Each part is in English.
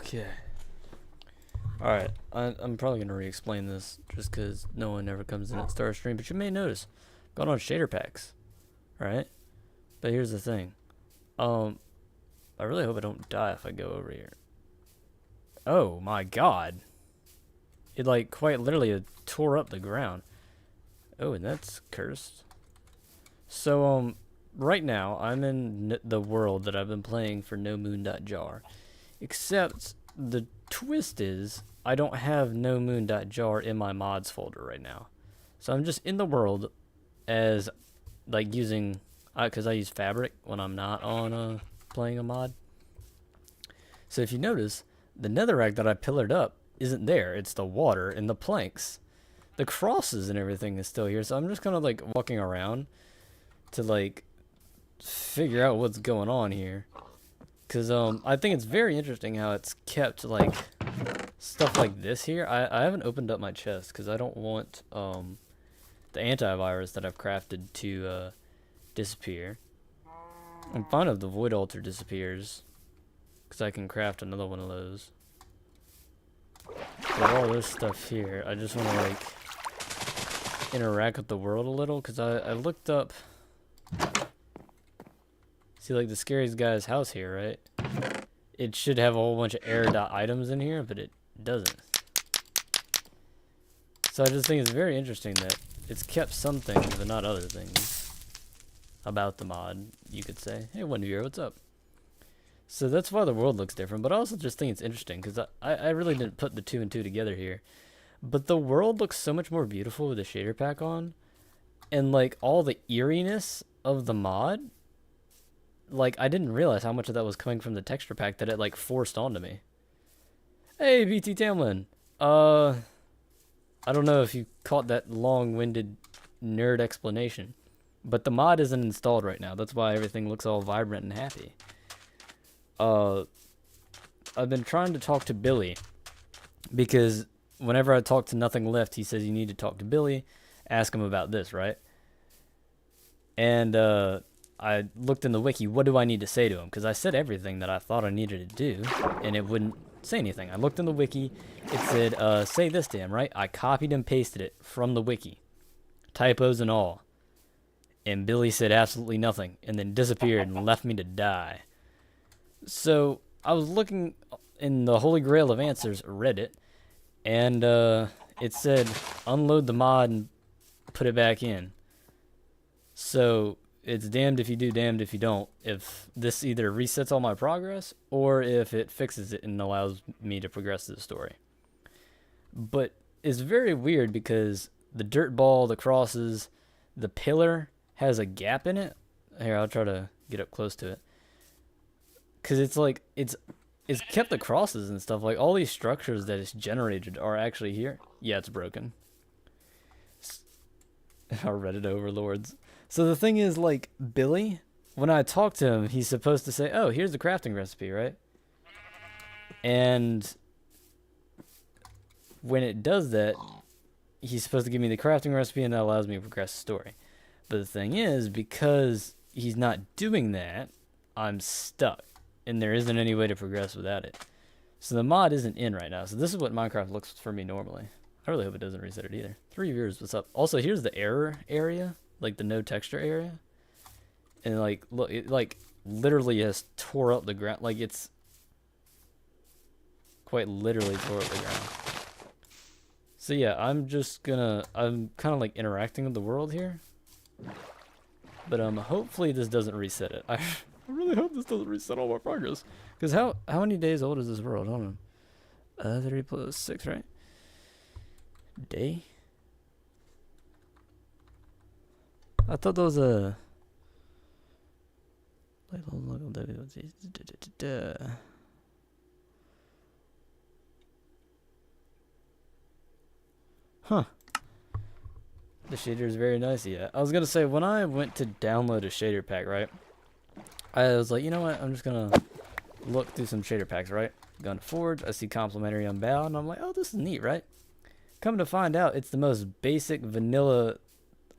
Okay. Alright, I'm probably going to re-explain this just because no one ever comes in at Star Stream, but you may notice, going on shader packs, right? But here's the thing. I really hope I don't die if I go over here. Oh my god. It like quite literally tore up the ground. Oh, and that's cursed. So, right now, I'm in the world that I've been playing for no moon.jar. Except, the twist is, I don't have no moon.jar in my mods folder right now. So I'm just in the world as, like, using, because I use Fabric when I'm not on playing a mod. So if you notice, the netherrack that I pillared up isn't there. It's the water and the planks. The crosses and everything is still here. So I'm just kind of, like, walking around to, like, figure out what's going on here. Because I think it's very interesting how it's kept, like, stuff like this here. I haven't opened up my chest because I don't want the antivirus that I've crafted to disappear. I'm fine if the void altar disappears because I can craft another one of those. But all this stuff here, I just want to, like, interact with the world a little because I looked up. See, like, the scariest guy's house here, right? It should have a whole bunch of error items in here, but it doesn't. So I just think it's very interesting that it's kept some things, but not other things about the mod, you could say. Hey, Wonder, what's up? So that's why the world looks different, but I also just think it's interesting, because I really didn't put the 2 and 2 together here. But the world looks so much more beautiful with the shader pack on, and, like, all the eeriness of the mod, like, I didn't realize how much of that was coming from the texture pack that it, like, forced onto me. Hey, BT Tamlin. I don't know if you caught that long-winded nerd explanation, but the mod isn't installed right now. That's why everything looks all vibrant and happy. I've been trying to talk to Billy, because whenever I talk to Nothing Left, he says you need to talk to Billy, ask him about this, right? And, I looked in the wiki, what do I need to say to him? Because I said everything that I thought I needed to do, and it wouldn't say anything. I looked in the wiki, it said, say this to him, right? I copied and pasted it from the wiki. Typos and all. And Billy said absolutely nothing, and then disappeared and left me to die. So, I was looking in the Holy Grail of Answers, Reddit, and, it said, unload the mod and put it back in. So, it's damned if you do, damned if you don't. If this either resets all my progress, or if it fixes it and allows me to progress the story. But it's very weird because the dirt ball, the crosses, the pillar has a gap in it. Here, I'll try to get up close to it. Because it's like, it's kept the crosses and stuff. Like, all these structures that it's generated are actually here. Yeah, it's broken. Our Reddit overlords. So the thing is, like, Billy, when I talk to him, he's supposed to say, oh, here's the crafting recipe, right? And when it does that, he's supposed to give me the crafting recipe, and that allows me to progress the story. But the thing is, because he's not doing that, I'm stuck, and there isn't any way to progress without it. So the mod isn't in right now. So this is what Minecraft looks for me normally. I really hope it doesn't reset it either. 3 viewers, what's up? Also, here's the error area. Like the no texture area, and like look, it like literally has tore up the ground. Like it's quite literally tore up the ground. So yeah, I'm kind of like interacting with the world here, but hopefully this doesn't reset it. I really hope this doesn't reset all my progress, because how many days old is this world? Hold on, 3 plus 6, right? Day. I thought there was a. Huh. The shader is very nice. Yeah. I was gonna say, when I went to download a shader pack, right? I was like, you know what? I'm just gonna look through some shader packs, right? Going to Forge. I see complimentary unbound, and I'm like, oh, this is neat, right? Come to find out, it's the most basic vanilla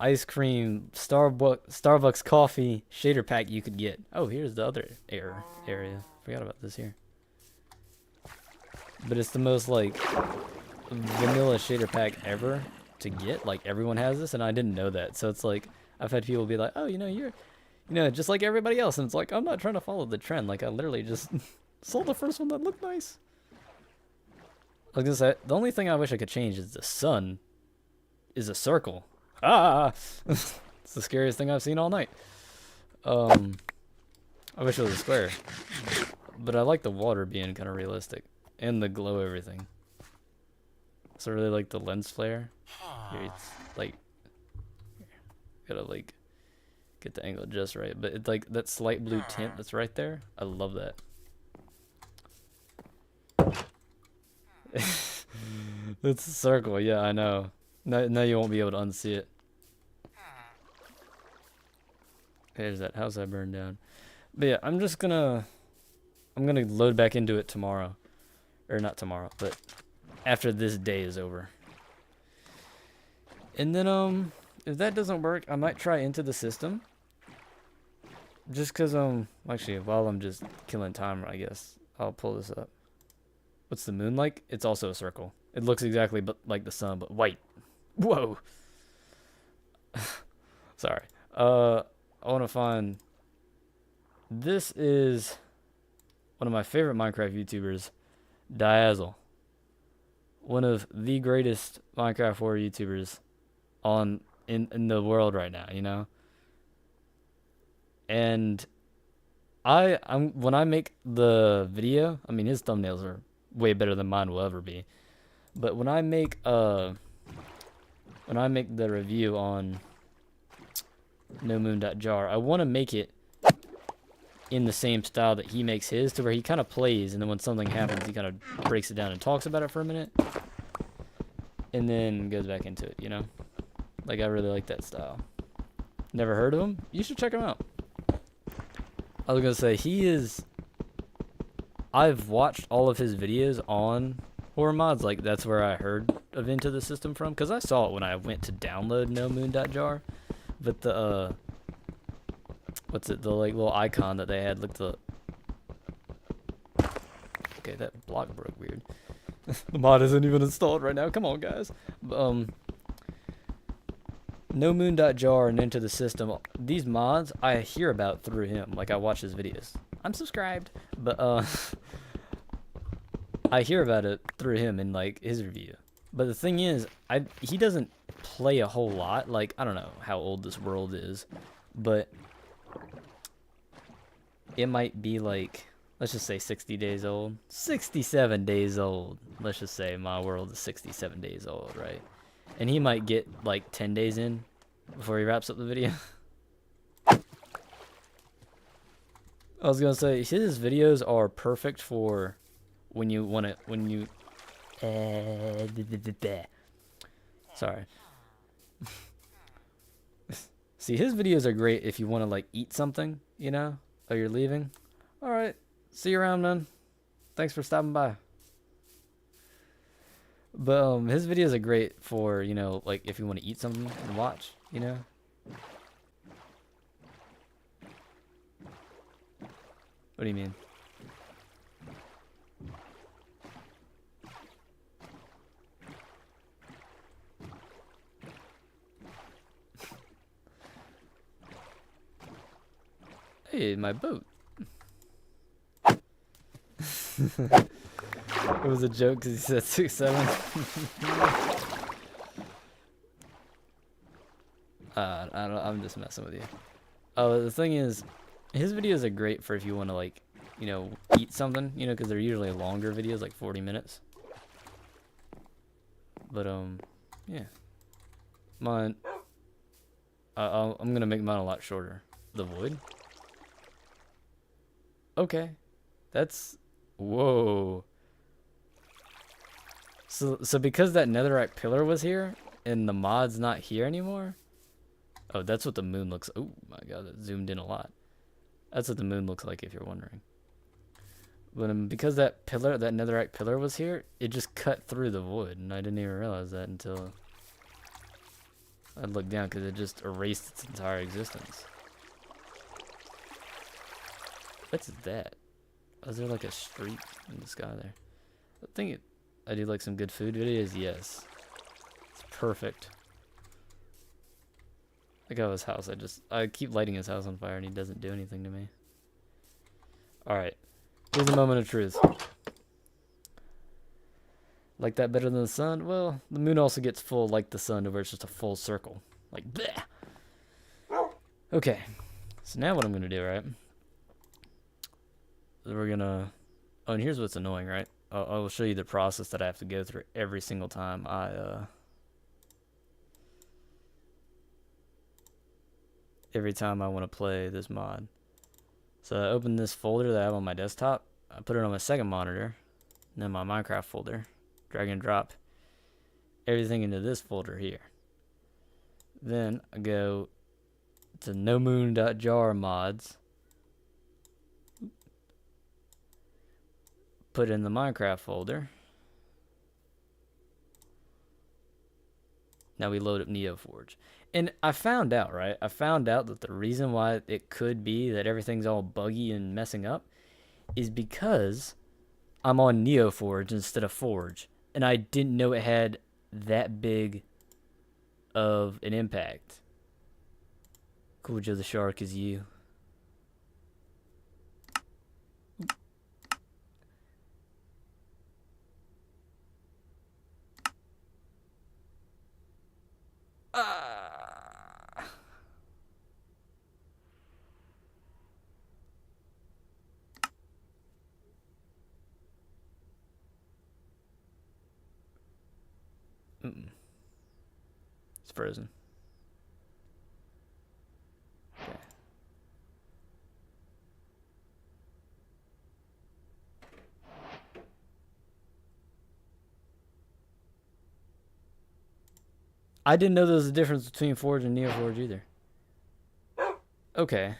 ice cream Starbucks coffee shader pack you could get. Oh, here's the other area. Forgot about this here. but it's the most like vanilla shader pack ever to get. Like everyone has this, and I didn't know that. So it's like I've had people be like, "Oh, you're, just like everybody else," and it's like I'm not trying to follow the trend. Like I literally just sold the first one that looked nice. I was gonna say the only thing I wish I could change is the sun is a circle. Ah, it's the scariest thing I've seen all night. I wish it was a square, but I like the water being kind of realistic and the glow everything. So I really like the lens flare. Here it's like, gotta like get the angle just right, but it's like that slight blue tint that's right there. I love that. It's a circle, yeah, I know. Now you won't be able to unsee it. There's that house I burned down. But yeah, I'm gonna load back into it tomorrow. Or not tomorrow, but after this day is over. And then if that doesn't work, I might try Into the System. Just cause actually while I'm just killing time, I guess I'll pull this up. What's the moon like? It's also a circle. It looks exactly like the sun, but white. Whoa. Sorry. I want to find. This is one of my favorite Minecraft YouTubers, Diazzle. One of the greatest Minecraft horror YouTubers in the world right now, And when I make the video, I mean his thumbnails are way better than mine will ever be. But when I make the review on moon.jar, I want to make it in the same style that he makes his, to where he kind of plays, and then when something happens, he kind of breaks it down and talks about it for a minute, and then goes back into it, Like, I really like that style. Never heard of him? You should check him out. I was going to say, I've watched all of his videos on horror mods. Like, that's where I heard of Into the System from, because I saw it when I went to download moon.jar. But the, the like little icon that they had looked okay, that block broke weird. The mod isn't even installed right now. Come on, guys. No moon.jar and Into the System. These mods I hear about through him. Like I watch his videos. I'm subscribed, but I hear about it through him in like his review. But the thing is, he doesn't play a whole lot. Like I don't know how old this world is, but it might be like, let's just say 60 days old. 67 days old. Let's just say my world is 67 days old, right? And he might get like 10 days in before he wraps up the video. I was gonna say his videos are perfect for when you want to, sorry. See, his videos are great if you want to like eat something, Oh, you're leaving? All right. See you around, man. Thanks for stopping by. But his videos are great for, like if you want to eat something and watch, What do you mean? Hey, my boat. It was a joke because he said 6'7". I don't. I'm just messing with you. Oh, the thing is, his videos are great for if you want to like, eat something, because they're usually longer videos, like 40 minutes. But yeah. Mine. I'm gonna make mine a lot shorter. The void. Okay, that's whoa. So because that netherite pillar was here and the mod's not here anymore. Oh, that's what the moon looks. Oh my god, that zoomed in a lot. That's what the moon looks like, if you're wondering. But because that netherite pillar was here, it just cut through the void, and I didn't even realize that until I looked down, because it just erased its entire existence. What's that? Is there like a street in the sky there? I think I do like some good food videos. Yes. It's perfect. Look at his house. I keep lighting his house on fire and he doesn't do anything to me. Alright. Here's the moment of truth. Like that better than the sun? Well, the moon also gets full like the sun, to where it's just a full circle. Like, bleh. Okay. So now what I'm going to do, right? We're going to... Oh, and here's what's annoying, right? I will show you the process that I have to go through every single time every time I want to play this mod. So I open this folder that I have on my desktop. I put it on my second monitor. And then my Minecraft folder. Drag and drop everything into this folder here. Then I go to moon.jar mods. Put in the Minecraft folder. Now we load up NeoForge. And I found out, right? I found out that the reason why it could be that everything's all buggy and messing up is because I'm on NeoForge instead of Forge. And I didn't know it had that big of an impact. Cool Joe the Shark is you. It's frozen. Okay. I didn't know there was a difference between Forge and NeoForge either. Okay.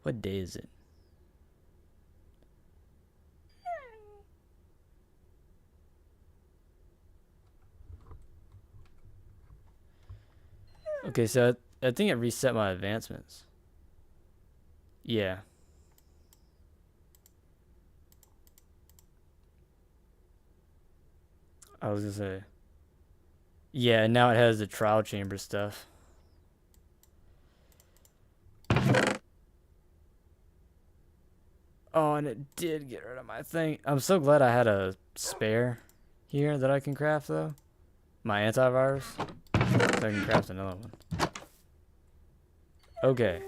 What day is it? Okay, so I think it reset my advancements. Yeah. I was gonna say. Yeah, now it has the trial chamber stuff. Oh, and it did get rid of my thing. I'm so glad I had a spare here that I can craft, though. My antivirus. So I can craft another one. Okay.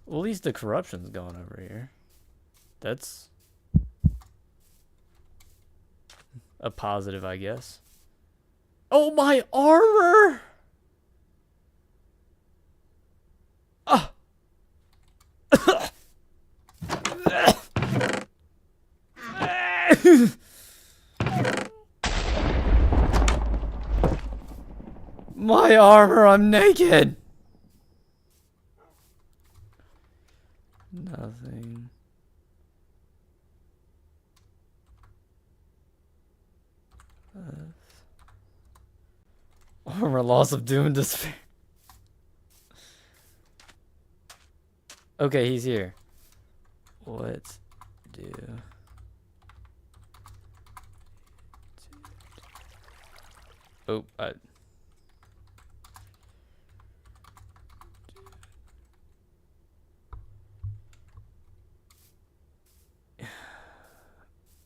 Well, at least the corruption's going over here. That's a positive, I guess. Oh, my armor! Ah! My armor, I'm naked! Nothing. Armor loss of doom and despair. Okay, he's here. What do? Oh,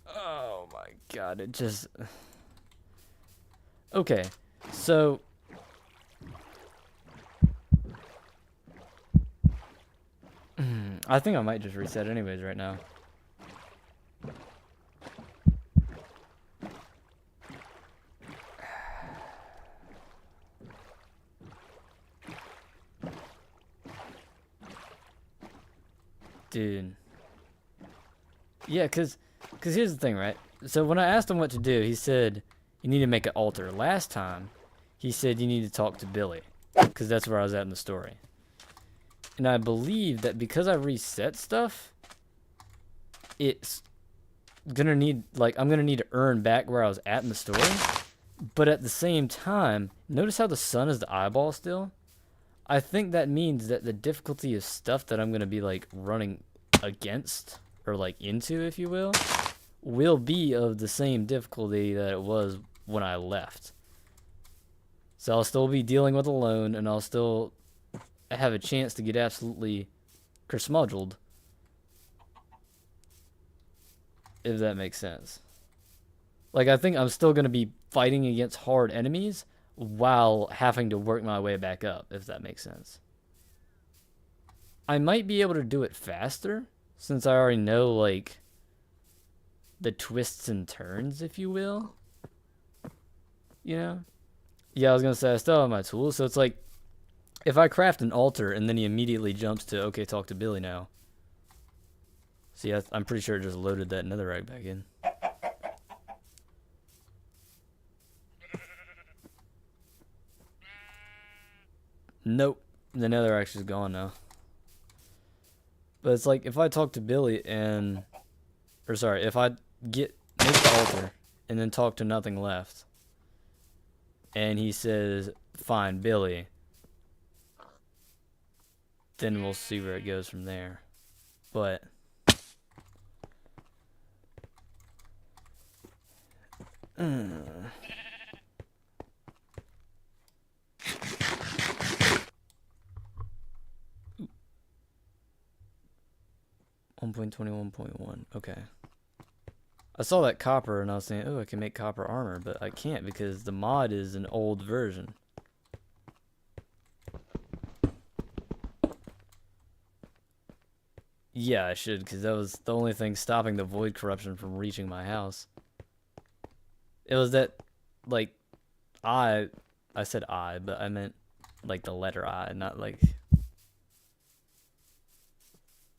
oh my God! It just. Okay, so. I think I might just reset anyways right now. Dude. Yeah, cause here's the thing, right? So when I asked him what to do, he said, you need to make an altar. Last time, he said you need to talk to Billy. Because that's where I was at in the story. And I believe that because I reset stuff, it's gonna need, like, I'm gonna need to earn back where I was at in the story. But at the same time, notice how the sun is the eyeball still? I think that means that the difficulty of stuff that I'm going to be like running against or like into, if you will be of the same difficulty that it was when I left. So I'll still be dealing with alone, and I'll still have a chance to get absolutely kersmudged, if that makes sense. Like, I think I'm still going to be fighting against hard enemies while having to work my way back up, if that makes sense. I might be able to do it faster, since I already know, like, the twists and turns, if you will. You know? Yeah, I was going to say, I still have my tools, so it's like, if I craft an altar and then he immediately jumps to, okay, talk to Billy now. See, I'm pretty sure it just loaded that netherrack back in. Nope. The netherrack's just gone now. But it's like, if I talk to Billy and... Or sorry, if I make the altar and then talk to nothing left. And he says, fine, Billy. Then we'll see where it goes from there. But... 1.21.1. Okay. I saw that copper and I was saying, oh, I can make copper armor, but I can't because the mod is an old version. Yeah, I should, because that was the only thing stopping the void corruption from reaching my house. It was that, like, I said I, but I meant, like, the letter I, not, like,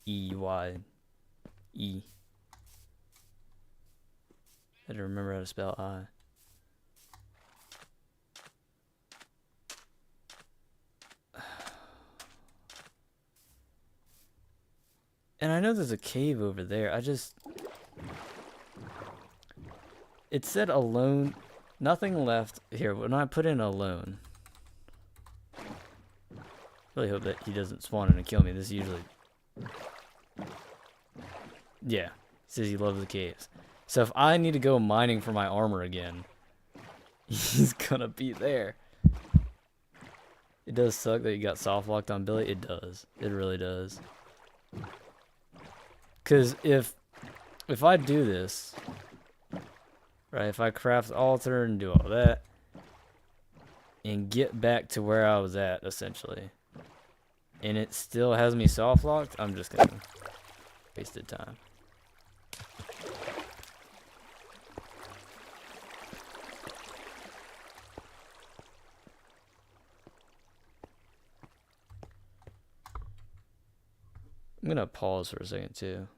E-Y-E. I had to remember how to spell I. And I know there's a cave over there. It said alone. Nothing left. Here, when I put in alone. Really hope that he doesn't spawn in and kill me. This usually... Yeah. Says he loves the caves. So if I need to go mining for my armor again, he's gonna be there. It does suck that you got soft locked on Billy. It does. It really does. Because if I do this, right, if I craft altar and do all that, and get back to where I was at, essentially, and it still has me soft locked, I'm just gonna wasted time. I'm gonna pause for a second too.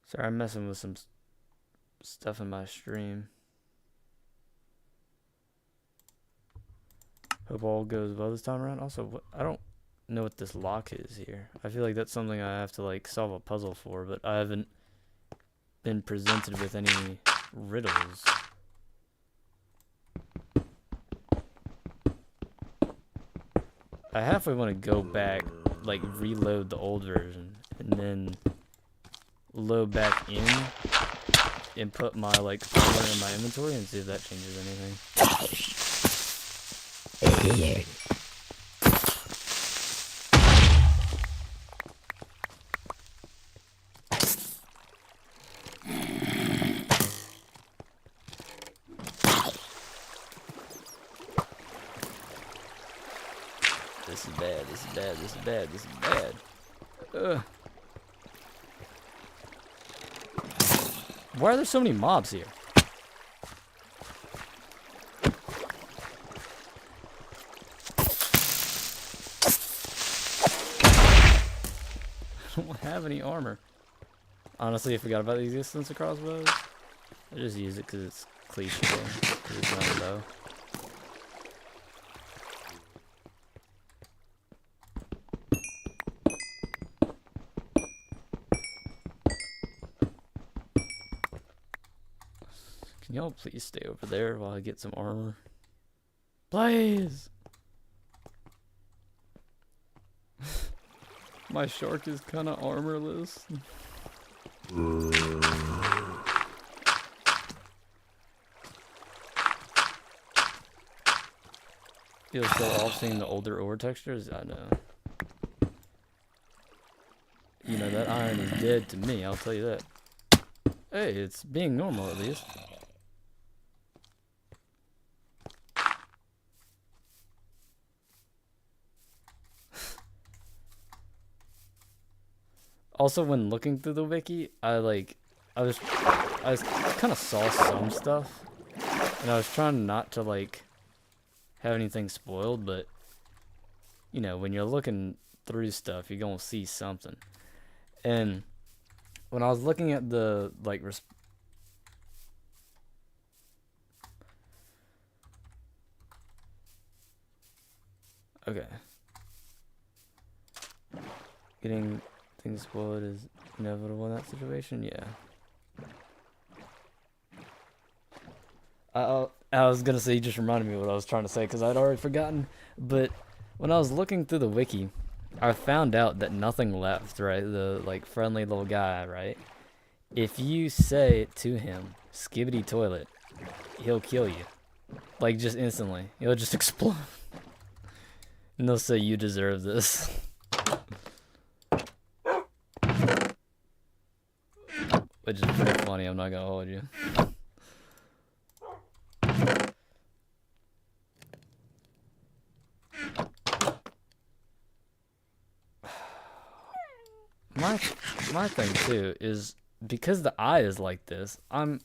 Sorry, I'm messing with some stuff in my stream. Hope all goes well this time around. Also, I don't know what this lock is here. I feel like that's something I have to like solve a puzzle for, but I haven't been presented with any riddles. I halfway want to go back, like reload the old version, and then load back in and put my like armor in my inventory and see if that changes anything. This is bad, this is bad, this is bad, this is bad. Ugh. Why are there so many mobs here? I don't have any armor. Honestly, I forgot about the existence of crossbows. I just use it because it's cliche, because it's not low. Can y'all please stay over there while I get some armor? Please! My shark is kind of armorless. Feels so off seeing the older ore textures. I know. You know, that iron is dead to me, I'll tell you that. Hey, it's being normal at least. Also, when looking through the wiki, I kind of saw some stuff, and I was trying not to like have anything spoiled, but you know, when you're looking through stuff, you're gonna see something. And when I was looking at the like okay, getting things spoiled is inevitable in that situation. Yeah. I was gonna say, you just reminded me of what I was trying to say because I'd already forgotten. But when I was looking through the wiki, I found out that nothing left. Right, the like friendly little guy. Right, if you say to him, "Skibbity toilet," he'll kill you, like just instantly. He'll just explode, and they'll say you deserve this. Which is pretty funny. I'm not gonna hold you. My thing too is because the eye is like this, I'm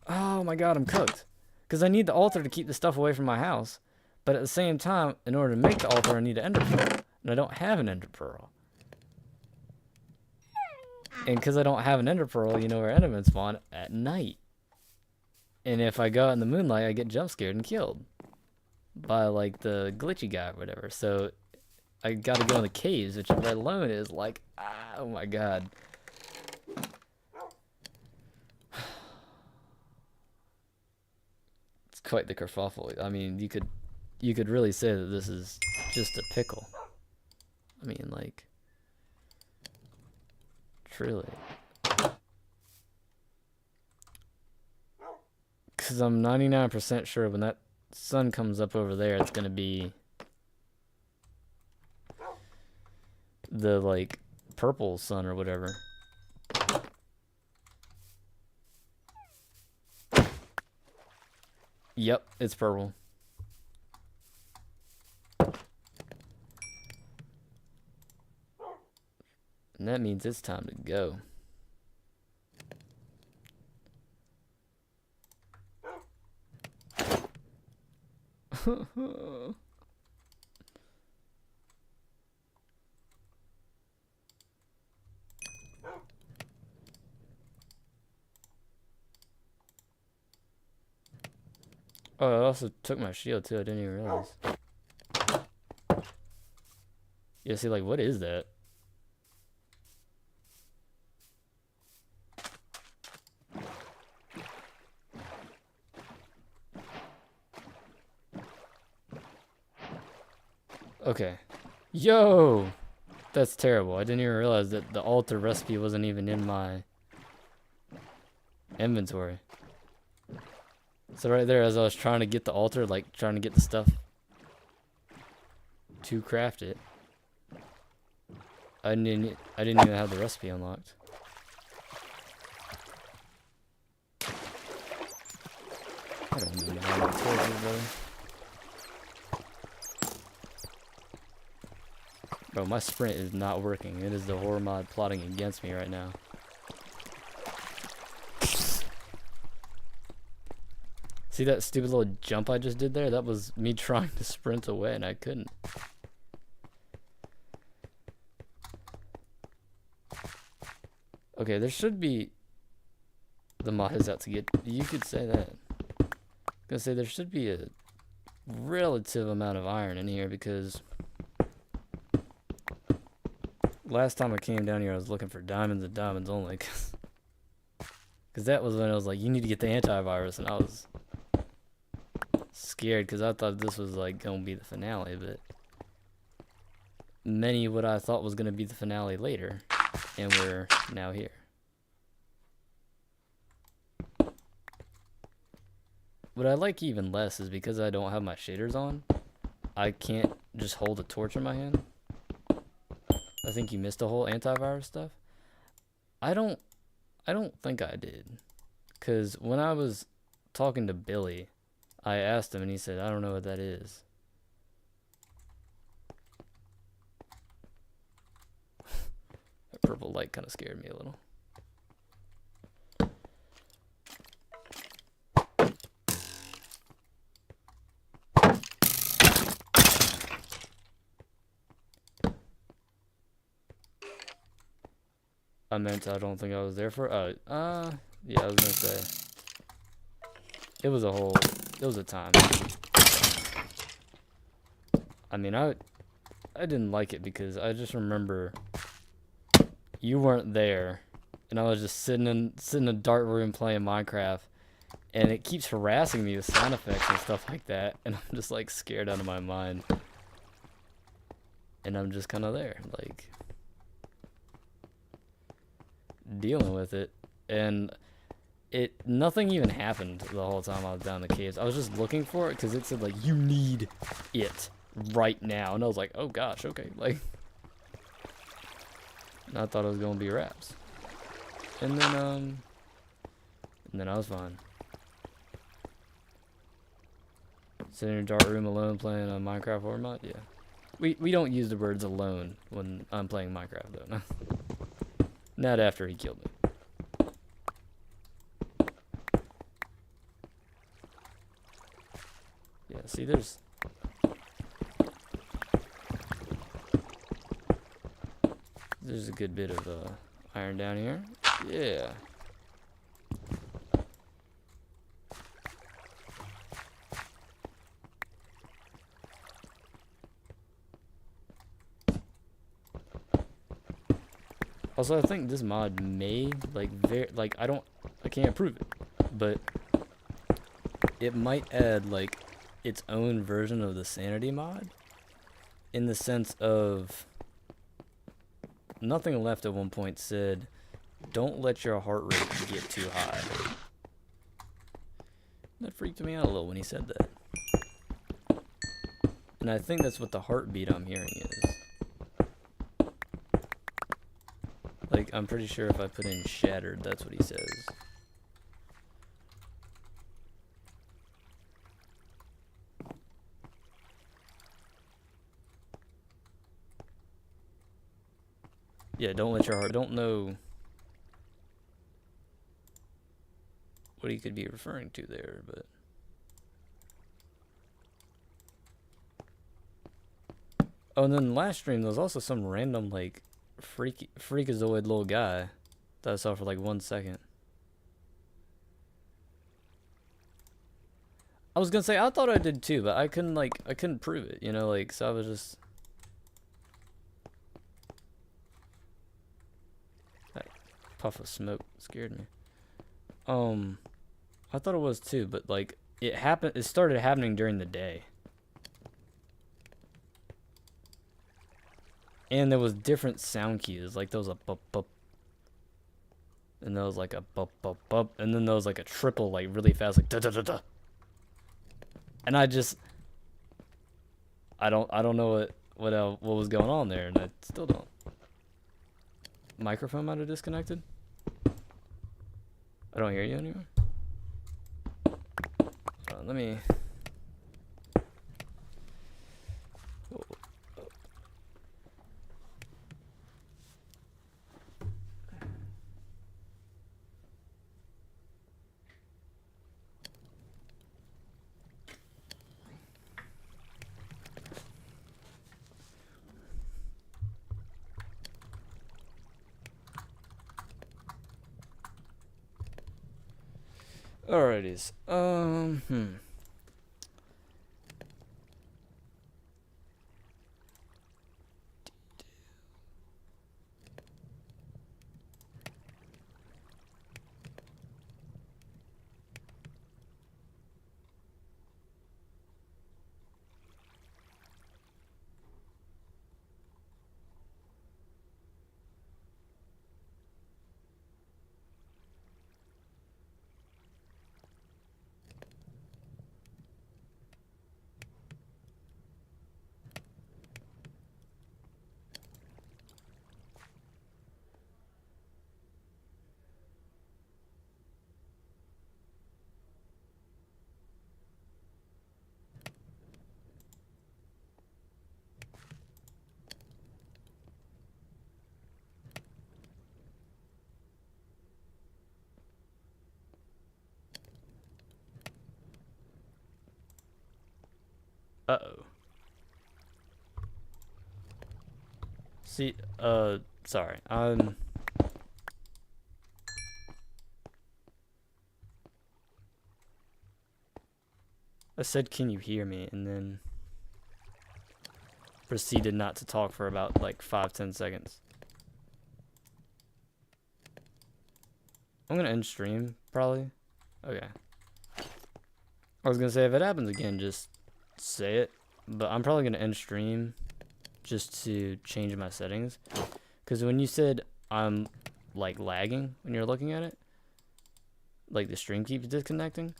oh my god, I'm cooked. Because I need the altar to keep the stuff away from my house, but at the same time, in order to make the altar, I need an ender pearl, and I don't have an ender pearl. And because I don't have an ender pearl, you know where endermen spawn at night. And if I go out in the moonlight, I get jump scared and killed by like the glitchy guy or whatever. So I gotta go in the caves, which right alone is like, oh my god. It's quite the kerfuffle. I mean, you could really say that this is just a pickle. I mean, like, truly. Because I'm 99% sure when that sun comes up over there, it's gonna be the like purple sun or whatever. Yep, it's purple. And that means it's time to go. Oh, I also took my shield too. I didn't even realize. Yeah, see, like, what is that? Okay. Yo! That's terrible. I didn't even realize that the altar recipe wasn't even in my inventory. So right there, as I was trying to get the altar, like trying to get the stuff to craft it, I didn't even have the recipe unlocked. I don't even know how to tell you, brother. Bro, my sprint is not working. It is the horror mod plotting against me right now. See that stupid little jump I just did there? That was me trying to sprint away and I couldn't. Okay, there should be... The mod is out to get. You could say that. I was gonna say there should be a relative amount of iron in here because last time I came down here I was looking for diamonds and diamonds only because that was when it was like you need to get the antivirus, and I was scared because I thought this was like gonna be the finale, but many what I thought was gonna be the finale later, and we're now here. What I like even less is because I don't have my shaders on, I can't just hold a torch in my hand. I think you missed the whole antivirus stuff. I don't think I did. Cause when I was talking to Billy, I asked him and he said, I don't know what that is. That purple light kind of scared me a little. I meant I don't think I was there for yeah, I was gonna say it was a time. I mean I didn't like it because I just remember you weren't there and I was just sitting in a dark room playing Minecraft, and it keeps harassing me with sound effects and stuff like that, and I'm just like scared out of my mind. And I'm just kinda there, like dealing with it, and nothing even happened the whole time I was down the caves. I was just looking for it because it said like you need it right now, and I was like, oh gosh, okay, like I thought it was gonna be wraps, and then I was fine, sitting in a dark room alone playing a Minecraft horror mod. Yeah, we don't use the words alone when I'm playing Minecraft though. Not after he killed me. Yeah, see, there's a good bit of iron down here. Yeah. Also, I think this mod may I can't prove it, but it might add like its own version of the sanity mod, in the sense of Nothing Left at one point said, don't let your heart rate get too high. That freaked me out a little when he said that. And I think that's what the heartbeat I'm hearing is. Like, I'm pretty sure if I put in shattered, that's what he says. Yeah, don't let your heart... Don't know what he could be referring to there, but... Oh, and then last stream, there was also some random, like, freakazoid little guy that I saw for, like, 1 second. I was gonna say, I thought I did too, but I couldn't prove it, you know, like, so I was just... That puff of smoke scared me. I thought it was too, but, like, it started happening during the day. And there was different sound cues, like there was a bup bup, and there was like a bup bup bup, and then there was like a triple, like really fast, like da da da da. And I don't know what was going on there, and I still don't. Microphone might have disconnected. I don't hear you anymore. Let me. Alrighties. Uh-oh. See, sorry. I said, can you hear me? And then proceeded not to talk for about like 5-10 seconds. I'm gonna end stream, probably. Okay. I was gonna say, if it happens again, just say it. But I'm probably gonna end stream just to change my settings. Because when you said I'm like lagging when you're looking at it, like the stream keeps disconnecting.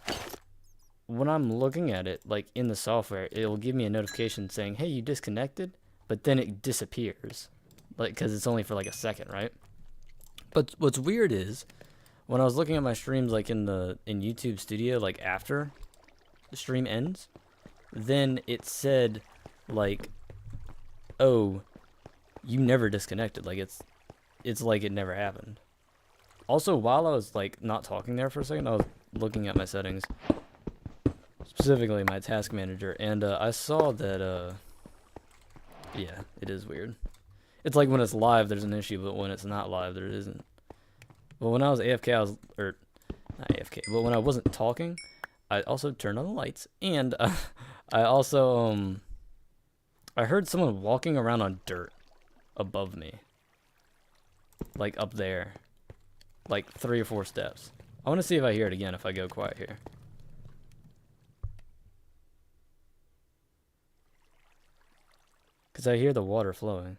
When I'm looking at it, like in the software, it will give me a notification saying, hey, you disconnected, but then it disappears. Like, because it's only for like a second, right? But what's weird is, when I was looking at my streams like in YouTube Studio, like after the stream ends, then it said like, oh, you never disconnected. Like it's like it never happened. Also, while I was like not talking there for a second, I was looking at my settings, specifically my task manager, and I saw that yeah, it is weird. It's like when it's live there's an issue, but when it's not live there isn't. Well, when I was AFK, or not AFK, but when I wasn't talking, I also turned on the lights, and I also I heard someone walking around on dirt above me, like up there, like 3 or 4 steps. I want to see if I hear it again if I go quiet here. Because I hear the water flowing.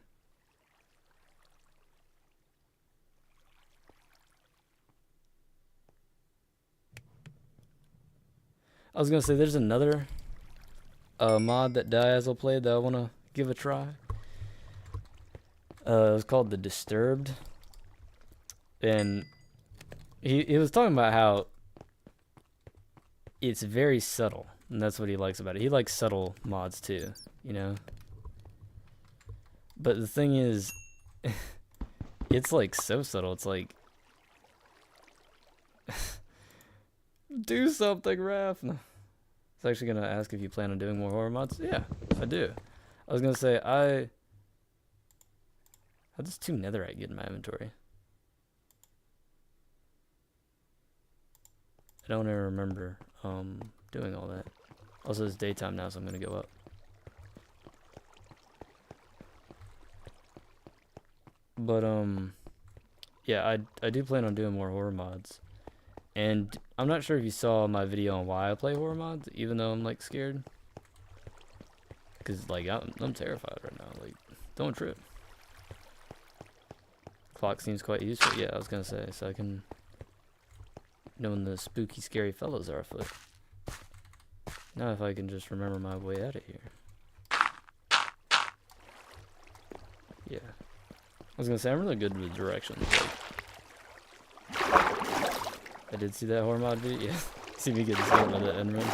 I was going to say there's another mod that Diazel played that I want to give a try. It was called The Disturbed. And he was talking about how it's very subtle. And that's what he likes about it. He likes subtle mods too, you know? But the thing is, it's like so subtle. It's like, do something, Raph. No. It's actually gonna ask if you plan on doing more horror mods. Yeah, I do. I was gonna say how does 2 netherite get in my inventory? I don't ever remember doing all that. Also, it's daytime now, so I'm gonna go up. But yeah, I do plan on doing more horror mods. And I'm not sure if you saw my video on why I play horror mods, even though I'm like scared. Cause like I'm terrified right now. Like, don't trip. Clock seems quite useful. Yeah, I was gonna say, so I can know when the spooky, scary fellows are afoot. Now if I can just remember my way out of here. Yeah. I was gonna say, I'm really good with directions. Like, I did see that horror mod video. Yeah. See me getting scared by that end run.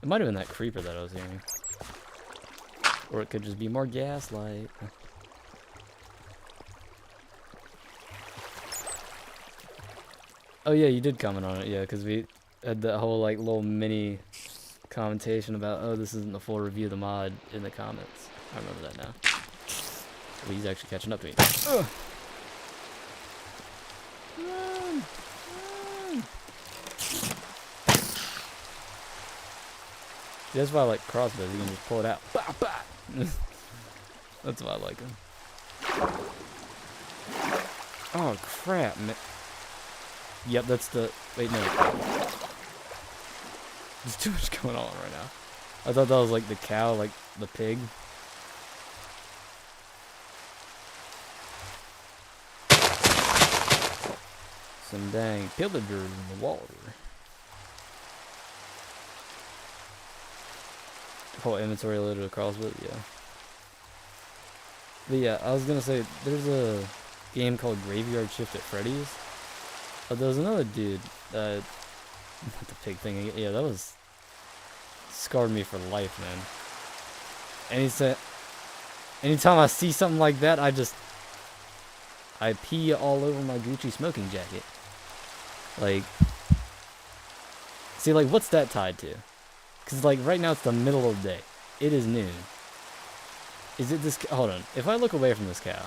It might have been that creeper that I was hearing. Or it could just be more gaslight. Oh yeah, you did comment on it, yeah, because we had that whole like little mini commentation about, oh, this isn't the full review of the mod in the comments. I remember that now. Well, he's actually catching up to me. Ugh. Run! Run! See, that's why I like crossbows. You can just pull it out. Bah, bah. That's why I like them. Oh, crap, man. Yep, that's the... Wait, no. There's too much going on right now. I thought that was like the cow, like the pig. Some dang pillagers in the water. Whole inventory loaded across with, yeah. But yeah, I was gonna say, there's a game called Graveyard Shift at Freddy's. But there was another dude, not the pig thing, yeah, that was, scarred me for life, man. And he said, anytime I see something like that, I pee all over my Gucci smoking jacket. Like, see, like, what's that tied to? Because, like, right now it's the middle of the day. It is noon. Is it this? Hold on. If I look away from this cow,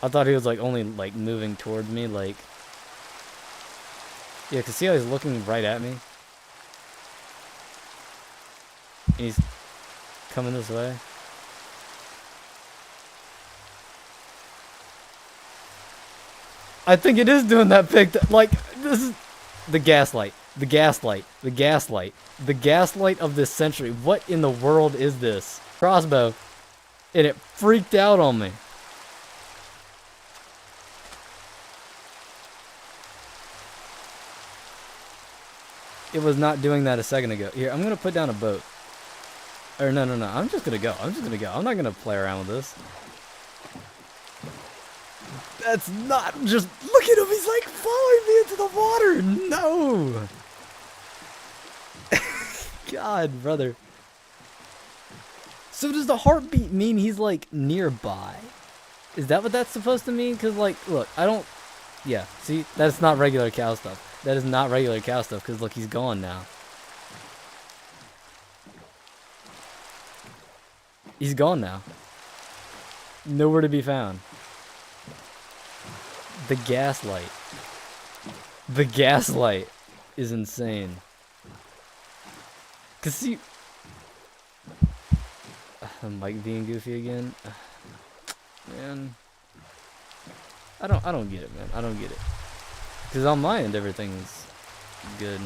I thought he was, like, only, like, moving toward me, like, yeah, because see how he's looking right at me? And he's coming this way. I think it is doing that pig. Like, this is the gaslight. The gaslight. The gaslight. The gaslight of this century. What in the world is this? Crossbow. And it freaked out on me. It was not doing that a second ago. Here, I'm going to put down a boat. Or no. I'm just going to go. I'm not going to play around with this. That's not just... Look at him. He's like following me into the water. No. God, brother. So does the heartbeat mean he's like nearby? Is that what that's supposed to mean? Because like, look, I don't... Yeah, see? That's not regular cow stuff. That is not regular cow stuff because look, he's gone now. He's gone now. Nowhere to be found. The gaslight. The gaslight is insane. Cause see, I'm like being goofy again. Man, I don't get it, man. I don't get it. Cause on my end, everything's good.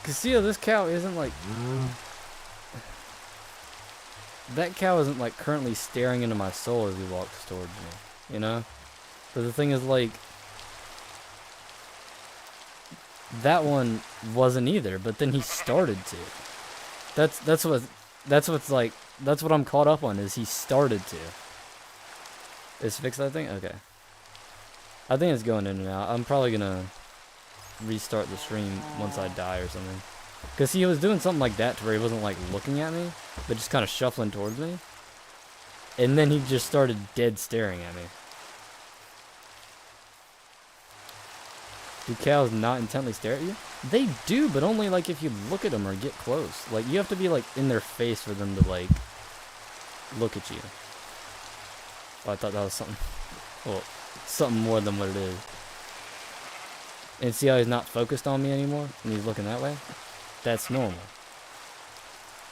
Cause see how this cow isn't like... That cow isn't like currently staring into my soul as he walks towards me, you know? But the thing is like... That one wasn't either, but then he started to. That's what's like... That's what I'm caught up on, is he started to. Is fixed that thing? Okay. I think it's going in and out. I'm probably gonna restart the stream once I die or something. Because he was doing something like that to where he wasn't like looking at me, but just kind of shuffling towards me. And then he just started dead staring at me. Do cows not intently stare at you? They do, but only like if you look at them or get close. Like you have to be like in their face for them to like look at you. Oh, I thought that was something. Well, something more than what it is. And see how he's not focused on me anymore? And he's looking that way? That's normal.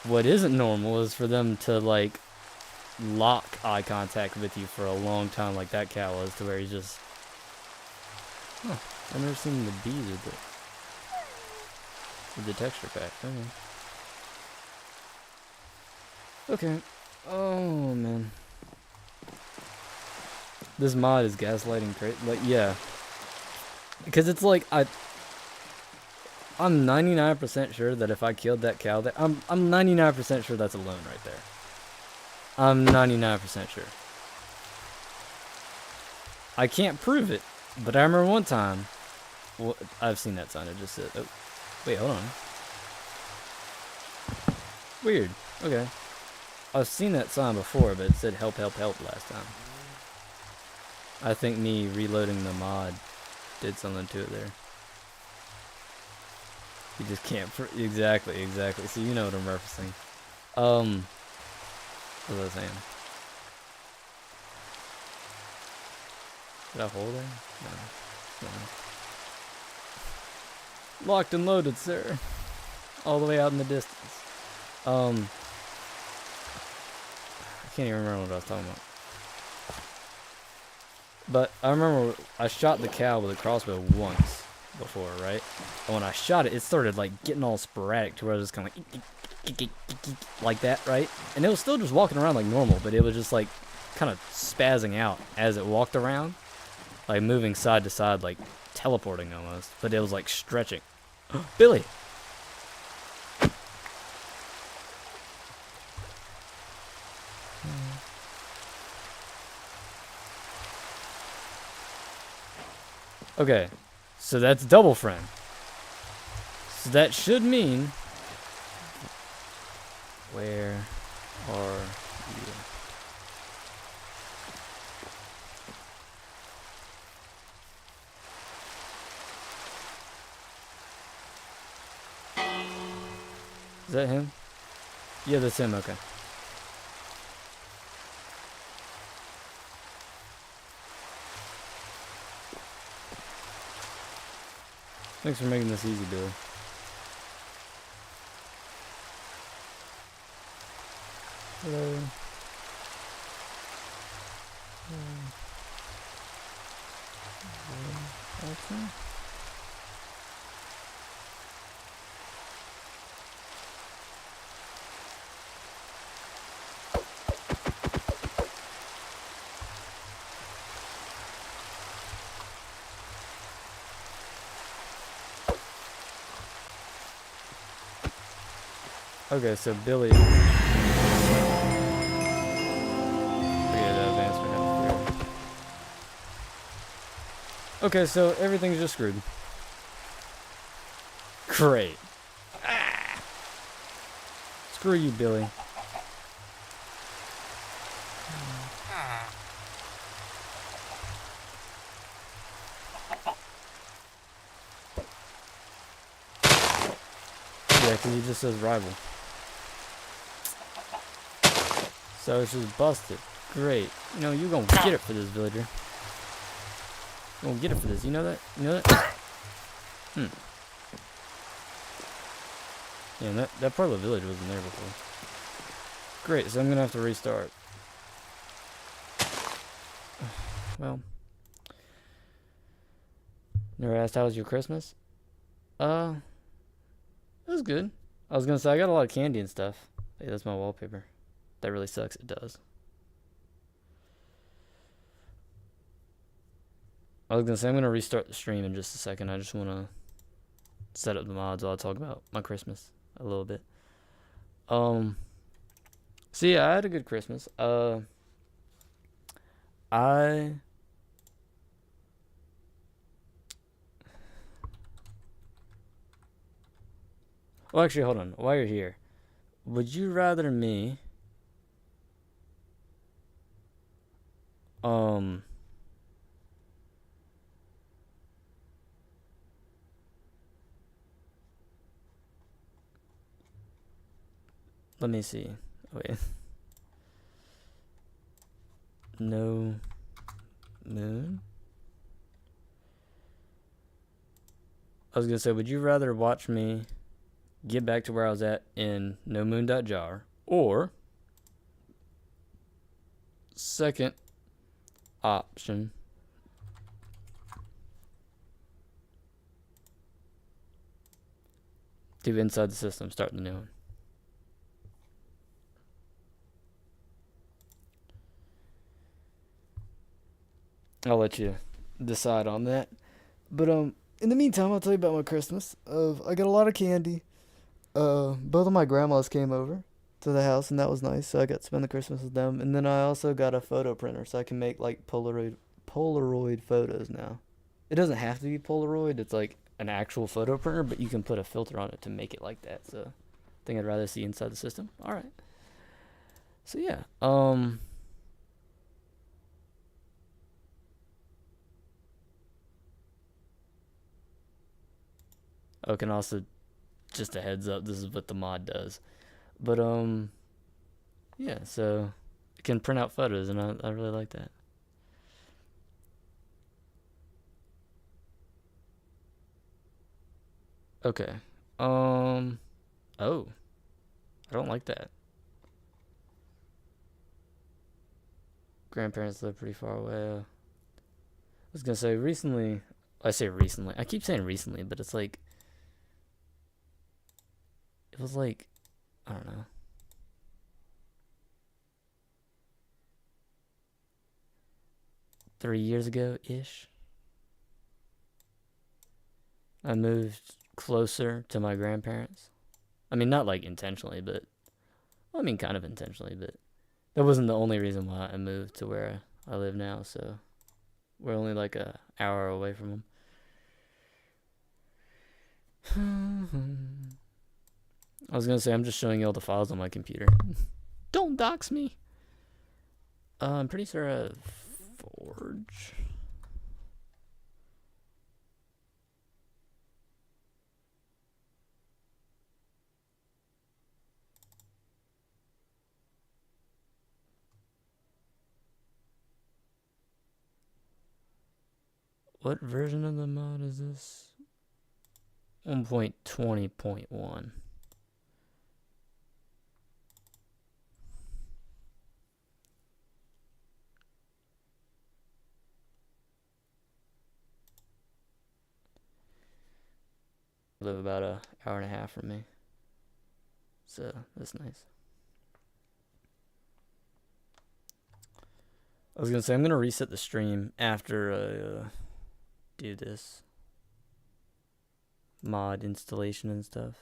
What isn't normal is for them to, like, lock eye contact with you for a long time like that cow was, to where he's just... Huh. I've never seen the bees with the texture pack. Okay. Okay. Oh, man. This mod is gaslighting crazy. Like, yeah. Because it's like, I'm 99% sure that if I killed that cow, I'm 99% sure that's a loon right there. I'm 99% sure. I can't prove it, but I remember one time, well, I've seen that sign, it just said, oh, wait, hold on. Weird. Okay. I've seen that sign before, but it said help, help, help last time. I think me reloading the mod did something to it there. You just can't. Exactly. So you know what I'm referencing. What was I saying? Did I hold there? No. Locked and loaded, sir. All the way out in the distance. I can't even remember what I was talking about. But I remember I shot the cow with a crossbow once before, right? And when I shot it, it started like getting all sporadic to where I was just kind of like that, right? And it was still just walking around like normal, but it was just like kind of spazzing out as it walked around, like moving side to side, like teleporting almost. But it was like stretching. Billy. Okay, so that's double friend. So that should mean, where are you? Is that him? Yeah, that's him, okay. Thanks for making this easy, Billy. Hello. Okay. Okay, so Billy. Okay, so everything's just screwed. Great. Ah. Screw you, Billy. Yeah, because he just says rival. So it's just busted. Great. You know, you're gonna get it for this, villager. You're gonna get it for this. You know that? You know that? Yeah, and that part of the village wasn't there before. Great, so I'm gonna have to restart. Well. Never asked how was your Christmas? It was good. I was gonna say I got a lot of candy and stuff. Hey, that's my wallpaper. That really sucks. It does. I was gonna say I'm gonna restart the stream in just a second. I just wanna set up the mods while I talk about my Christmas a little bit. So yeah, I had a good Christmas. Well, actually, hold on. While you're here, would you rather me let me see. Wait. No moon? I was gonna say, would you rather watch me get back to where I was at in no moon.jar, or second option, do inside the system, start the new one? I'll let you decide on that. But in the meantime, I'll tell you about my Christmas. I got a lot of candy. Both of my grandmas came over to the house, and that was nice. So I got to spend the Christmas with them. And then I also got a photo printer, so I can make like Polaroid photos now. It doesn't have to be Polaroid. It's like an actual photo printer, but you can put a filter on it to make it like that. So thing I'd rather see inside the system. All right. So yeah. Oh, can also just a heads up. This is what the mod does. But yeah. So it can print out photos, and I really like that. Okay. Oh, I don't like that. Grandparents live pretty far away. I was gonna say recently. I say recently. I keep saying recently, but it's like it was like I don't know. 3 years ago ish. I moved closer to my grandparents. I mean, not like intentionally, but well, I mean, kind of intentionally, but that wasn't the only reason why I moved to where I live now. So we're only like a hour away from them. I was gonna say I'm just showing you all the files on my computer. Don't dox me. I'm pretty sure Forge. What version of the mod is this? 1.20.1. Live about an hour and a half from me, so that's nice. I was gonna say I'm gonna reset the stream after I do this mod installation and stuff.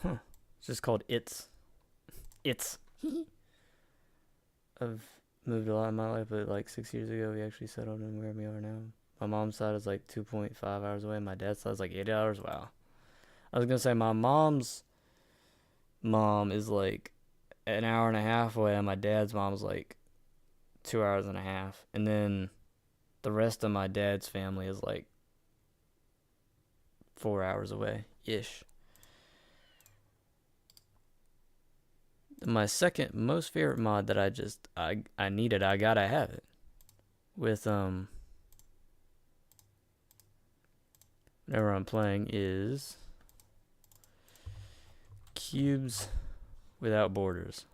Huh. It's just called It's. I've moved a lot in my life, but like 6 years ago, we actually settled in where we are now. My mom's side is like 2.5 hours away. My dad's side is like 8 hours. Wow. I was gonna say my mom's mom is like an hour and a half away, and my dad's mom's like 2 hours and a half. And then the rest of my dad's family is like 4 hours away ish. My second most favorite mod that I needed, I gotta have it. With whenever I'm playing is Cubes Without Borders.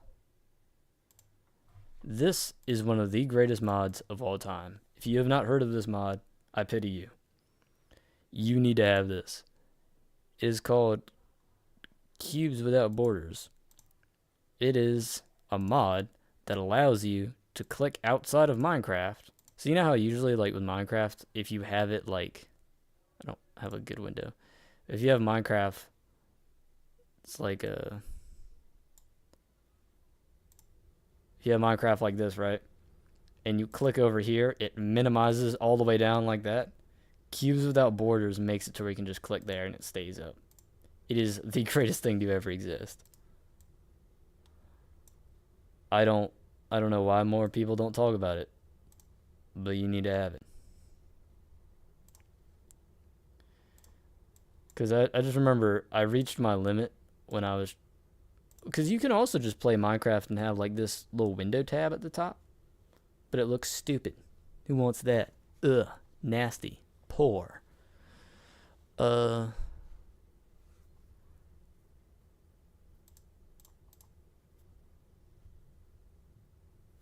This is one of the greatest mods of all time. If you have not heard of this mod, I pity you. You need to have this. It is called Cubes Without Borders. It is a mod that allows you to click outside of Minecraft. So you know how usually like with Minecraft, if you have it like, I don't have a good window. If you have Minecraft, it's like if you have Minecraft like this, right? And you click over here, it minimizes all the way down like that. Cubes Without Borders makes it to where you can just click there and it stays up. It is the greatest thing to ever exist. I don't know why more people don't talk about it, but you need to have it. Because I just remember I reached my limit when I was... Because you can also just play Minecraft and have like this little window tab at the top, but it looks stupid. Who wants that? Ugh, nasty, poor.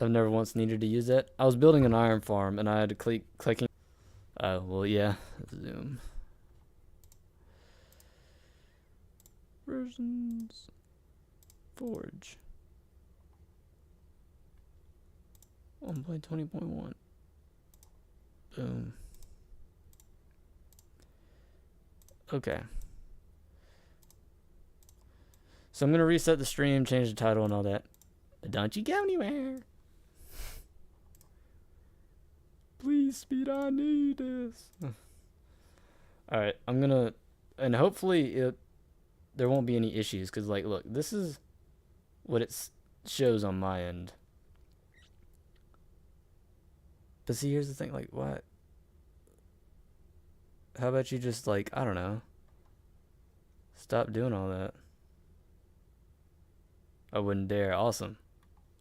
I've never once needed to use that. I was building an iron farm and I had to clicking. Well, yeah, zoom. Versions. Forge. 1.20.1. Boom. Okay. So I'm going to reset the stream, change the title and all that. Don't you go anywhere. Please, Speed, I need this. Alright, I'm going to... And hopefully there won't be any issues. Because, like, look, this is what it shows on my end. But see, here's the thing. Like, what? How about you just, like, I don't know. Stop doing all that. I wouldn't dare. Awesome.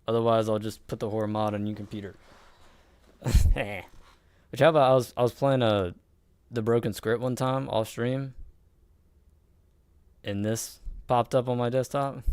Otherwise, I'll just put the horror mod on your computer. Which, how about I was playing the broken script one time off stream, and this popped up on my desktop.